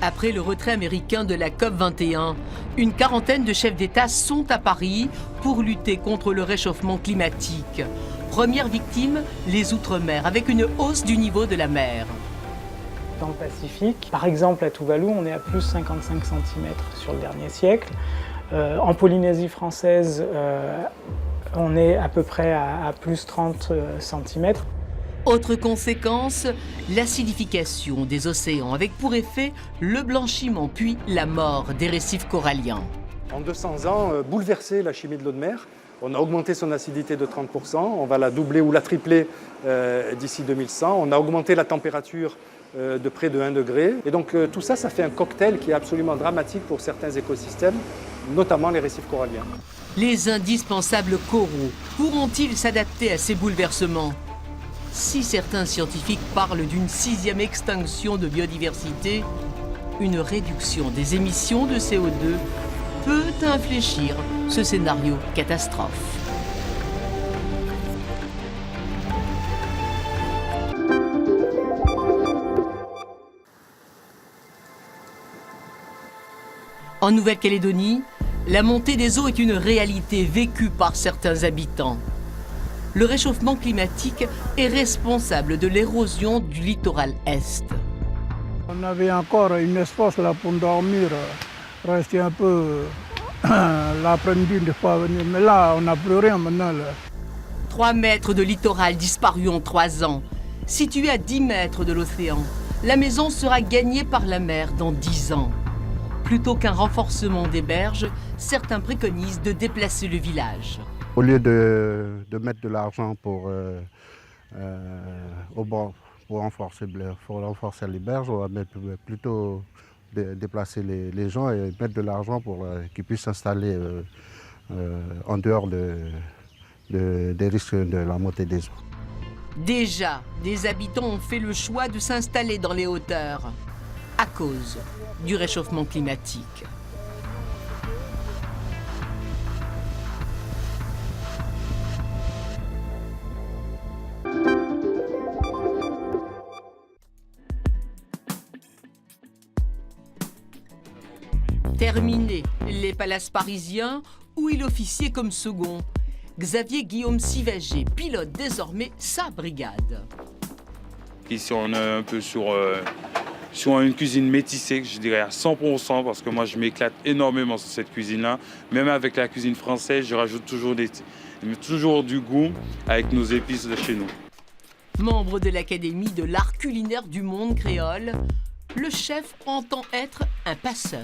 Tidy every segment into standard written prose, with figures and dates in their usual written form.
Après le retrait américain de la COP21, une quarantaine de chefs d'État sont à Paris pour lutter contre le réchauffement climatique. Première victime, les Outre-mer, avec une hausse du niveau de la mer. Dans le Pacifique, par exemple à Tuvalu, on est à plus 55 cm sur le dernier siècle. En Polynésie française, on est à peu près à plus 30 cm. Autre conséquence, l'acidification des océans, avec pour effet le blanchiment puis la mort des récifs coralliens. En 200 ans, bouleversé la chimie de l'eau de mer. On a augmenté son acidité de 30%, on va la doubler ou la tripler d'ici 2100. On a augmenté la température de près de 1 degré. Et donc tout ça, ça fait un cocktail qui est absolument dramatique pour certains écosystèmes, notamment les récifs coralliens. Les indispensables coraux pourront-ils s'adapter à ces bouleversements ? Si certains scientifiques parlent d'une 6e extinction de biodiversité, une réduction des émissions de CO2 peut infléchir ce scénario catastrophe. En Nouvelle-Calédonie, la montée des eaux est une réalité vécue par certains habitants. Le réchauffement climatique est responsable de l'érosion du littoral est. On avait encore une espace là pour dormir, rester un peu l'après-midi, ne pas venir. Mais là, on n'a plus rien maintenant. Là. 3 mètres de littoral disparus en 3 ans. Située à 10 mètres de l'océan, la maison sera gagnée par la mer dans 10 ans. Plutôt qu'un renforcement des berges, certains préconisent de déplacer le village. Au lieu de mettre de l'argent pour renforcer les berges, on va plutôt déplacer les gens et mettre de l'argent pour qu'ils puissent s'installer en dehors des risques de la montée des eaux. Déjà, des habitants ont fait le choix de s'installer dans les hauteurs à cause du réchauffement climatique. Terminé les palaces parisiens où il officiait comme second. Xavier Guillaume Sivager pilote désormais sa brigade. Ici on est un peu sur une cuisine métissée, je dirais à 100%, parce que moi je m'éclate énormément sur cette cuisine-là. Même avec la cuisine française, je rajoute toujours du goût avec nos épices de chez nous. Membre de l'Académie de l'art culinaire du monde créole, le chef entend être un passeur.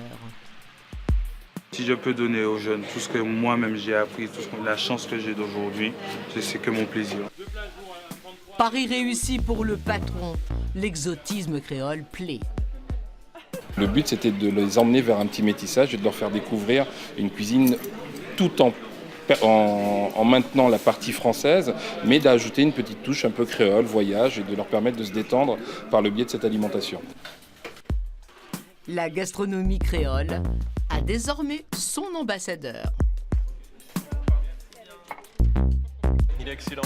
Si je peux donner aux jeunes tout ce que moi-même j'ai appris, la chance que j'ai d'aujourd'hui, c'est que mon plaisir. Paris réussi pour le patron. L'exotisme créole plaît. Le but, c'était de les emmener vers un petit métissage et de leur faire découvrir une cuisine tout en maintenant la partie française, mais d'ajouter une petite touche un peu créole, voyage, et de leur permettre de se détendre par le biais de cette alimentation. La gastronomie créole a désormais son ambassadeur. Il est excellent.